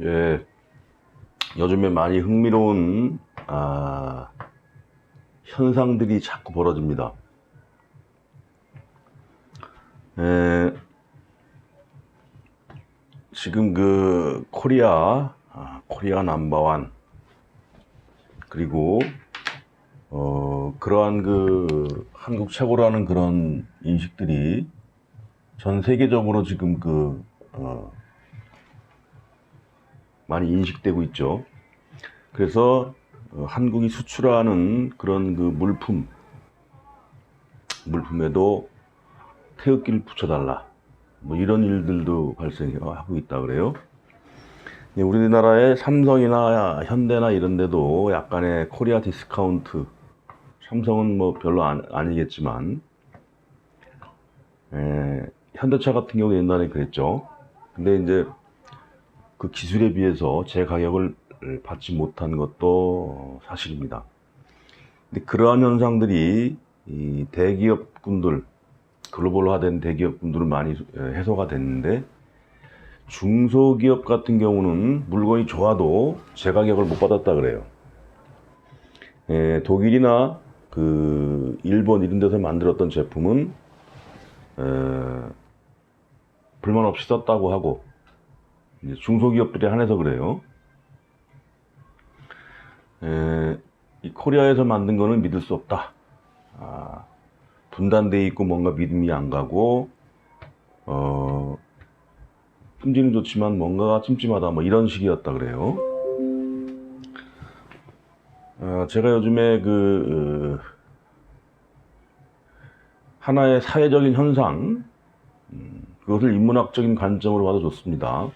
예, 요즘에 많이 흥미로운 현상들이 자꾸 벌어집니다. 예, 지금 그 코리아 넘버원, 그리고 그러한 그 한국 최고라는 그런 인식들이 전 세계적으로 지금 많이 인식되고 있죠. 그래서 한국이 수출하는 그런 그 물품에도 태극기를 붙여달라, 뭐 이런 일들도 발생하고 있다 그래요. 우리나라의 삼성이나 현대나 이런 데도 약간의 코리아 디스카운트, 삼성은 뭐 별로 아니겠지만, 현대차 같은 경우 옛날에 그랬죠. 근데 이제 그 기술에 비해서 제 가격을 받지 못한 것도 사실입니다. 근데 그러한 현상들이 이 대기업군들, 글로벌화된 대기업군들은 많이 해소가 됐는데, 중소기업 같은 경우는 물건이 좋아도 제 가격을 못 받았다 그래요. 독일이나 그 일본 이런 데서 만들었던 제품은 불만 없이 썼다고 하고, 이제 중소기업들이 한해서 그래요. 이 코리아에서 만든 거는 믿을 수 없다. 분단돼 있고 뭔가 믿음이 안 가고, 품질은 좋지만 뭔가가 찜찜하다, 뭐 이런 식이었다 그래요. 제가 요즘에 하나의 사회적인 현상, 그것을 인문학적인 관점으로 봐도 좋습니다.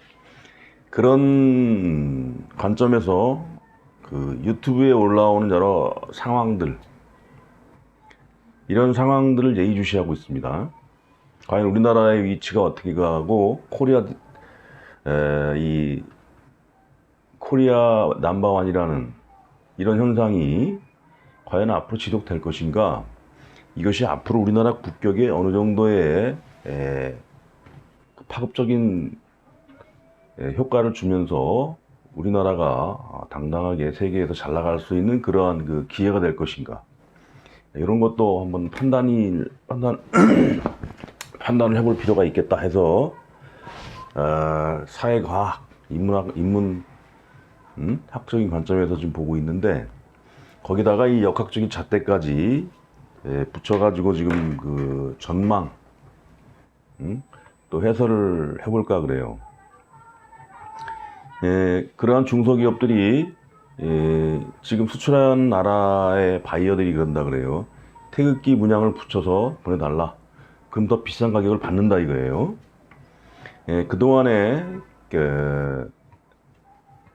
그런 관점에서 그 유튜브에 올라오는 여러 상황들, 이런 상황들을 예의주시하고 있습니다. 과연 우리나라의 위치가 어떻게 가고, 이 코리아 넘버원이라는 이런 현상이 과연 앞으로 지속될 것인가, 이것이 앞으로 우리나라 국격에 어느 정도의 파급적인 효과를 주면서 우리나라가 당당하게 세계에서 잘 나갈 수 있는 그러한 그 기회가 될 것인가, 이런 것도 한번 판단을 해볼 필요가 있겠다 해서 사회과학, 학적인 관점에서 지금 보고 있는데, 거기다가 이 역학적인 잣대까지 붙여가지고 지금 그 전망, 또 해설을 해볼까 그래요. 그러한 중소기업들이 지금 수출하는 나라의 바이어들이 그런다 그래요. 태극기 문양을 붙여서 보내달라, 그럼 더 비싼 가격을 받는다 이거예요. 그동안에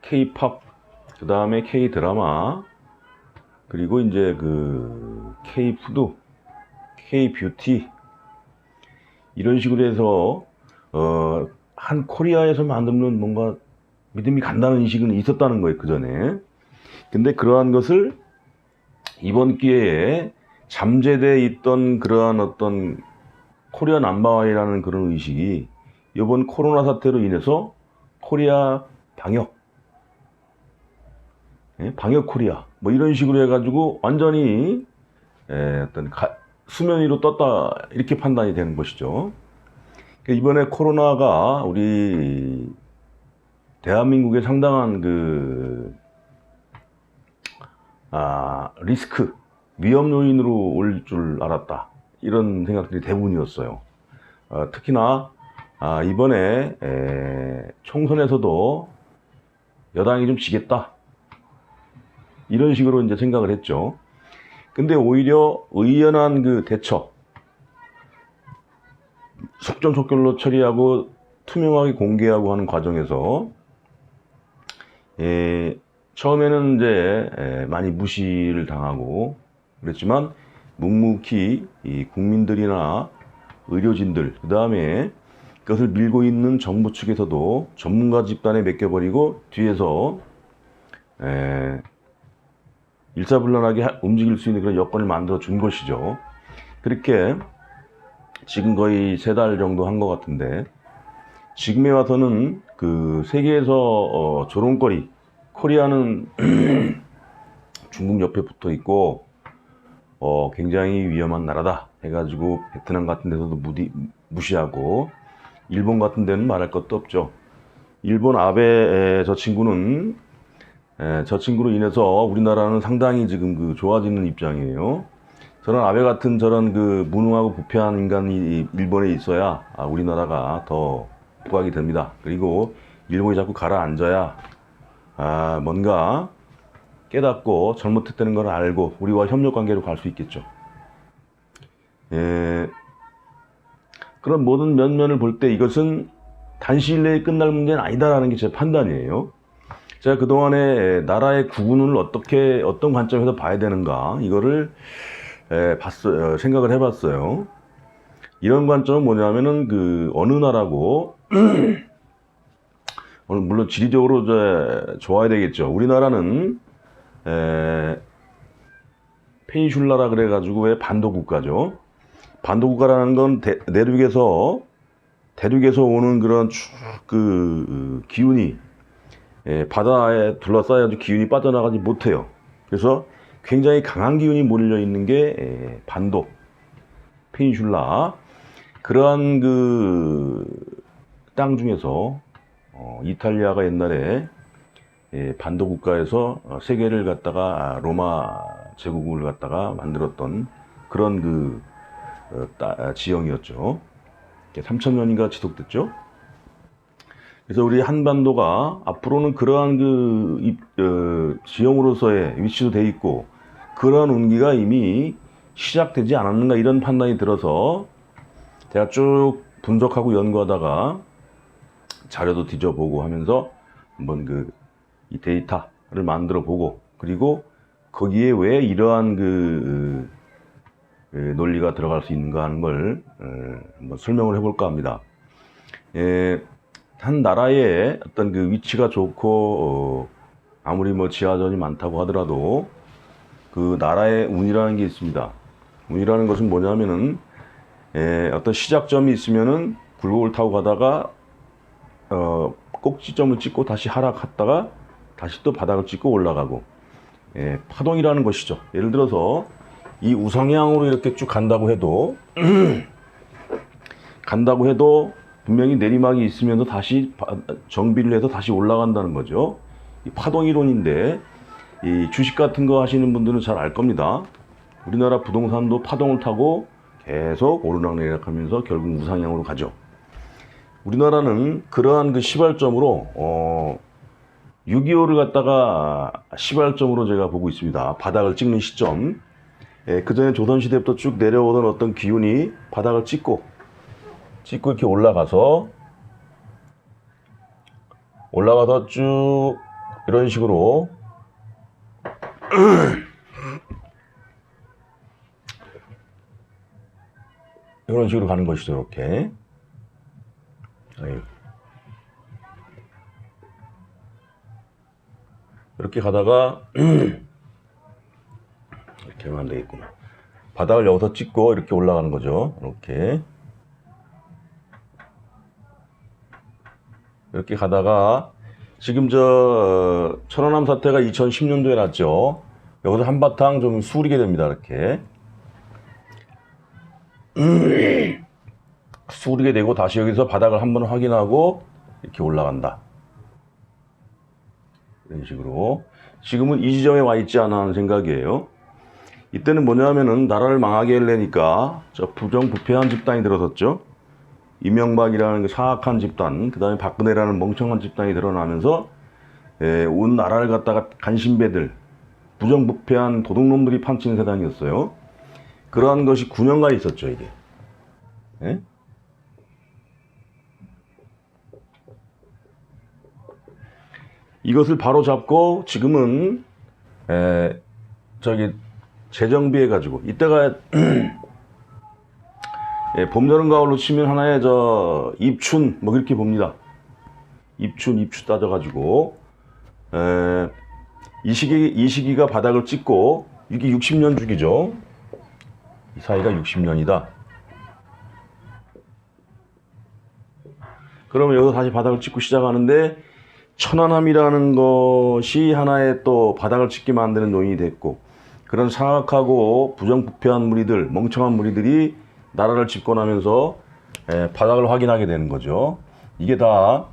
K-팝, 그 다음에 K-드라마, 그리고 이제 그 K-푸드, K-뷰티, 이런 식으로 해서 한 코리아에서 만들면 뭔가 믿음이 간다는 인식은 있었다는 거예요, 그 전에. 근데 그러한 것을 이번 기회에 잠재돼 있던 그러한 어떤 코리아 넘버원이라는 그런 의식이 이번 코로나 사태로 인해서 코리아 방역 코리아, 뭐 이런 식으로 해가지고 완전히 어떤 수면 위로 떴다, 이렇게 판단이 되는 것이죠. 이번에 코로나가 우리 대한민국에 상당한 리스크, 위험 요인으로 올 줄 알았다, 이런 생각들이 대부분이었어요. 특히나 이번에 총선에서도 여당이 좀 지겠다, 이런 식으로 이제 생각을 했죠. 근데 오히려 의연한 그 대처, 속전속결로 처리하고 투명하게 공개하고 하는 과정에서 처음에는 이제 많이 무시를 당하고 그랬지만, 묵묵히 이 국민들이나 의료진들, 그 다음에 그것을 밀고 있는 정부 측에서도 전문가 집단에 맡겨버리고 뒤에서 일사불란하게 움직일 수 있는 그런 여건을 만들어 준 것이죠. 그렇게 지금 거의 3달 정도 한 것 같은데, 지금에 와서는 그 세계에서 조롱거리, 코리아는 중국 옆에 붙어 있고 굉장히 위험한 나라다 해가지고 베트남 같은 데서도 무시하고, 일본 같은 데는 말할 것도 없죠. 일본 아베 저 친구는 저 친구로 인해서 우리나라는 상당히 지금 그 좋아지는 입장이에요. 저런 아베 같은 저런 그 무능하고 부패한 인간이 일본에 있어야 우리나라가 더 부각이 됩니다. 그리고 일본이 자꾸 가라앉아야 뭔가 깨닫고 잘못했다는 걸 알고 우리와 협력 관계로 갈 수 있겠죠. 그런 모든 면면을 볼 때 이것은 단시일 내에 끝날 문제는 아니다라는 게 제 판단이에요. 제가 그동안에 나라의 구분을 어떤 관점에서 봐야 되는가, 이거를 생각을 해봤어요. 이런 관점은 뭐냐면은, 그, 어느 나라고, 물론 지리적으로 좋아야 되겠죠. 우리나라는, 페니슐라라 그래가지고 왜 반도 국가죠. 반도 국가라는 건 대륙에서 오는 그런 기운이 바다에 둘러싸여가지고 기운이 빠져나가지 못해요. 그래서 굉장히 강한 기운이 몰려 있는 게 반도, 페닌슐라. 그러한 그 땅 중에서 이탈리아가 옛날에 반도 국가에서 세계를 갖다가 로마 제국을 갖다가 만들었던 그런 그 지형이었죠. 3,000년인가 지속됐죠. 그래서 우리 한반도가 앞으로는 그러한 지형으로서의 위치도 돼 있고, 그러한 운기가 이미 시작되지 않았는가, 이런 판단이 들어서 제가 쭉 분석하고 연구하다가 자료도 뒤져보고 하면서 한번 이 데이터를 만들어 보고, 그리고 거기에 왜 이러한 논리가 들어갈 수 있는가 하는 걸 한번 설명을 해볼까 합니다. 한 나라의 어떤 그 위치가 좋고 아무리 뭐 지하전이 많다고 하더라도 그 나라의 운이라는 게 있습니다. 운이라는 것은 뭐냐면은 어떤 시작점이 있으면은 굴곡을 타고 가다가 꼭지점을 찍고 다시 하락했다가 다시 또 바닥을 찍고 올라가고, 파동이라는 것이죠. 예를 들어서 이 우상향으로 이렇게 쭉 간다고 해도 분명히 내리막이 있으면서 다시 정비를 해서 다시 올라간다는 거죠. 이 파동 이론인데, 이 주식 같은 거 하시는 분들은 잘 알 겁니다. 우리나라 부동산도 파동을 타고 계속 오르락내리락 하면서 결국 우상향으로 가죠. 우리나라는 그러한 그 시발점으로 6.25를 갖다가 시발점으로 제가 보고 있습니다. 바닥을 찍는 시점. 그 전에 조선시대부터 쭉 내려오던 어떤 기운이 바닥을 찍고 이렇게 올라가서 쭉 이런 식으로 이런 식으로 가는 것이죠. 이렇게. 이렇게 가다가 이렇게 하면 안 되겠구나. 바닥을 여기서 찍고 이렇게 올라가는 거죠. 이렇게 가다가 지금 천안함 사태가 2010년도에 났죠. 여기서 한바탕 좀 수리게 됩니다. 이렇게 수리게 되고 다시 여기서 바닥을 한번 확인하고 이렇게 올라간다. 이런 식으로 지금은 이 지점에 와 있지 않아 하는 생각이에요. 이때는 뭐냐면은 나라를 망하게 하려니까 저 부정부패한 집단이 들어섰죠. 이명박이라는 그 사악한 집단, 그 다음에 박근혜라는 멍청한 집단이 드러나면서 온 나라를 갖다가 간신배들, 부정부패한 도둑놈들이 판치는 세상이었어요. 그러한 것이 9년간 있었죠, 이게. 이것을 바로 잡고 지금은 재정비해가지고 이때가 봄, 여름, 가을로 치면 하나의 입춘 뭐 그렇게 봅니다. 입추 따져가지고 이 시기가 바닥을 찍고, 이게 60년 주기죠. 이 사이가 60년이다. 그러면 여기서 다시 바닥을 찍고 시작하는데 천안함이라는 것이 하나의 또 바닥을 찍게 만드는 요인이 됐고, 그런 사악하고 부정부패한 무리들, 멍청한 무리들이 나라를 집권하면서 바닥을 확인하게 되는 거죠. 이게 다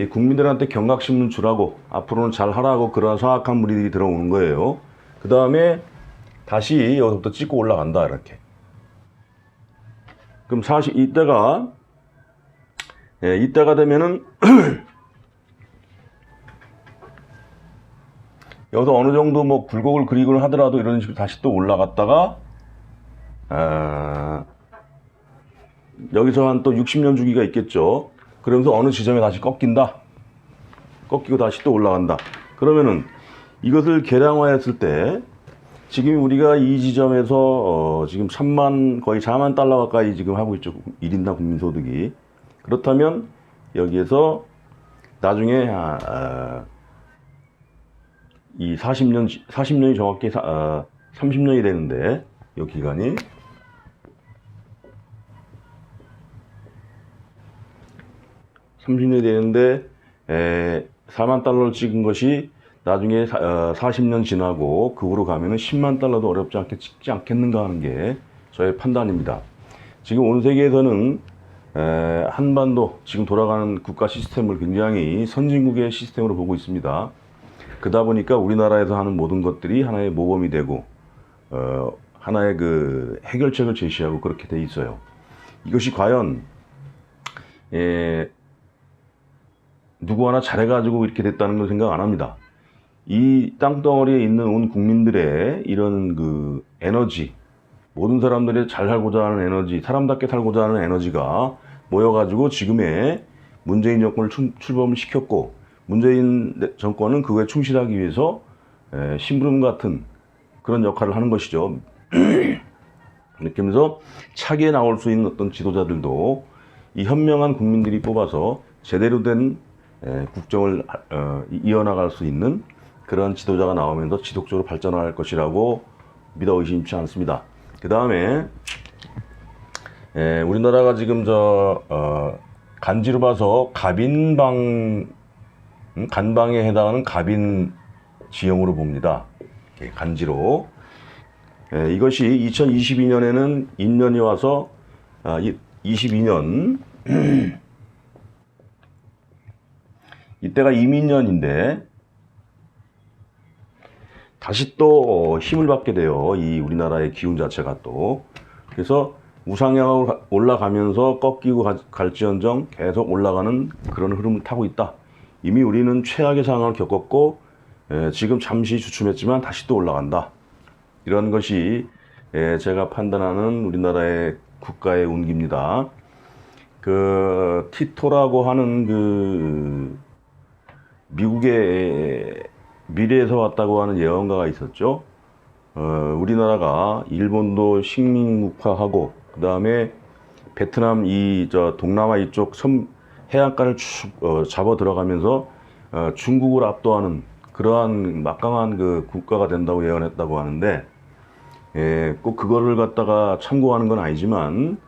국민들한테 경각심을 주라고, 앞으로는 잘 하라고 그런 사악한 무리들이 들어오는 거예요. 그 다음에 다시 여기서부터 찍고 올라간다, 이렇게. 그럼 사실 이때가 되면은 여기서 어느 정도 뭐 굴곡을 그리거나 하더라도 이런 식으로 다시 또 올라갔다가 여기서 한 또 60년 주기가 있겠죠. 그러면서 어느 지점에 다시 꺾인다. 꺾이고 다시 또 올라간다. 그러면은 이것을 계량화했을 때 지금 우리가 이 지점에서 지금 3만 거의 4만 달러 가까이 지금 하고 있죠. 1인당 국민소득이. 그렇다면 여기에서 나중에 이 40년이 정확히 30년이 되는데, 이 기간이 30년이 되는데 4만 달러를 찍은 것이 나중에 40년 지나고 그 후로 가면은 10만 달러도 어렵지 않게 찍지 않겠는가 하는 게 저의 판단입니다. 지금 온 세계에서는 한반도 지금 돌아가는 국가 시스템을 굉장히 선진국의 시스템으로 보고 있습니다. 그러다 보니까 우리나라에서 하는 모든 것들이 하나의 모범이 되고 하나의 그 해결책을 제시하고 그렇게 돼 있어요. 이것이 과연 누구 하나 잘해가지고 이렇게 됐다는 걸 생각 안 합니다. 이 땅덩어리에 있는 온 국민들의 이런 그 에너지, 모든 사람들이 잘 살고자 하는 에너지, 사람답게 살고자 하는 에너지가 모여가지고 지금의 문재인 정권을 출범을 시켰고, 문재인 정권은 그거에 충실하기 위해서 심부름 같은 그런 역할을 하는 것이죠. 이렇게 하면서 차기에 나올 수 있는 어떤 지도자들도 이 현명한 국민들이 뽑아서 제대로 된 국정을 이어나갈 수 있는 그런 지도자가 나오면서 지속적으로 발전할 것이라고 믿어 의심치 않습니다. 그 다음에 우리나라가 지금 간지로 봐서 간방에 해당하는 갑인 지형으로 봅니다. 간지로. 이것이 2022년에는 인년이 와서 22년 이때가 이민년인데 다시 또 힘을 받게 돼요. 이 우리나라의 기운 자체가 또. 그래서 우상향으로 올라가면서 꺾이고 갈지언정 계속 올라가는 그런 흐름을 타고 있다. 이미 우리는 최악의 상황을 겪었고 지금 잠시 주춤했지만 다시 또 올라간다. 이런 것이 제가 판단하는 우리나라의 국가의 운기입니다. 그 티토라고 하는 그 미국의 미래에서 왔다고 하는 예언가가 있었죠. 우리나라가 일본도 식민국화하고 그 다음에 베트남 동남아 이쪽 해안가를 쭉 잡아 들어가면서 중국을 압도하는 그러한 막강한 그 국가가 된다고 예언했다고 하는데, 꼭 그거를 갖다가 참고하는 건 아니지만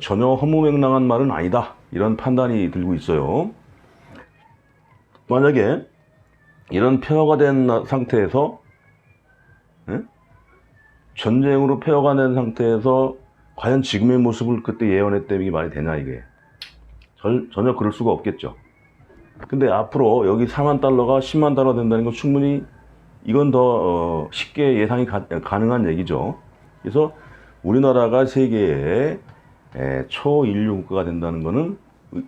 전혀 허무맹랑한 말은 아니다, 이런 판단이 들고 있어요. 만약에 이런 폐허가 된 상태에서 전쟁으로 폐허가 된 상태에서 과연 지금의 모습을 그때 예언했다면 이게 말이 되냐, 이게 전혀 그럴 수가 없겠죠. 근데 앞으로 여기 4만 달러가 10만 달러 된다는 건 충분히 이건 더 쉽게 예상이 가능한 얘기죠. 그래서 우리나라가 세계의 초인류 국가가 된다는 것은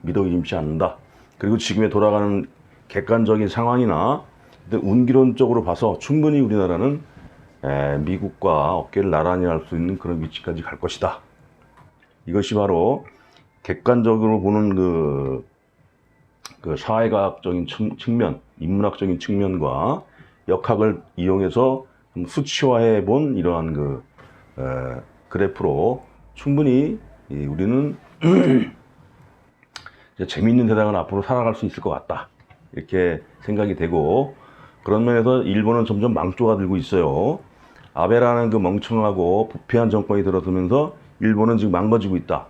믿어 의심치 않는다. 그리고 지금의 돌아가는 객관적인 상황이나 운기론적으로 봐서 충분히 우리나라는 미국과 어깨를 나란히 할 수 있는 그런 위치까지 갈 것이다. 이것이 바로 객관적으로 보는 그 사회과학적인 측면, 인문학적인 측면과 역학을 이용해서 수치화해 본 이러한 그래프로 충분히 우리는 재미있는 세상을 앞으로 살아갈 수 있을 것 같다, 이렇게 생각이 되고, 그런 면에서 일본은 점점 망조가 들고 있어요. 아베라는 그 멍청하고 부패한 정권이 들어서면서 일본은 지금 망가지고 있다.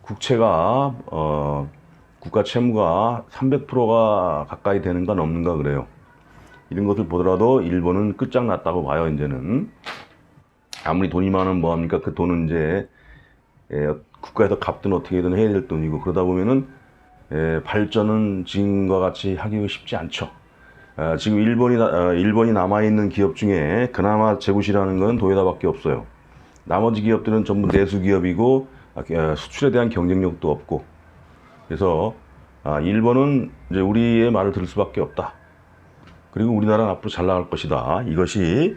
국채가 국가 채무가 300%가 가까이 되는가 넘는가 그래요. 이런 것을 보더라도 일본은 끝장났다고 봐요. 이제는 아무리 돈이 많으면 뭐합니까? 그 돈은 이제 국가에서 갚든 어떻게든 해야 될 돈이고, 그러다 보면은 발전은 지금과 같이 하기가 쉽지 않죠. 지금 일본이 남아있는 기업 중에 그나마 제굿이라는 건 도요다밖에 없어요. 나머지 기업들은 전부 내수 기업이고 수출에 대한 경쟁력도 없고, 그래서 일본은 이제 우리의 말을 들을 수밖에 없다. 그리고 우리나라는 앞으로 잘 나갈 것이다. 이것이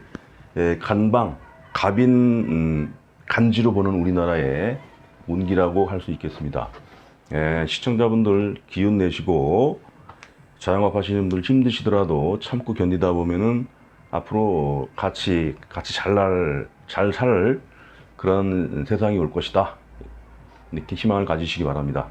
간지로 보는 우리나라의 운기라고 할 수 있겠습니다. 시청자분들 기운 내시고 자영업 하시는 분들 힘드시더라도 참고 견디다 보면은 앞으로 같이 잘 살 그런 세상이 올 것이다. 이렇게 희망을 가지시기 바랍니다.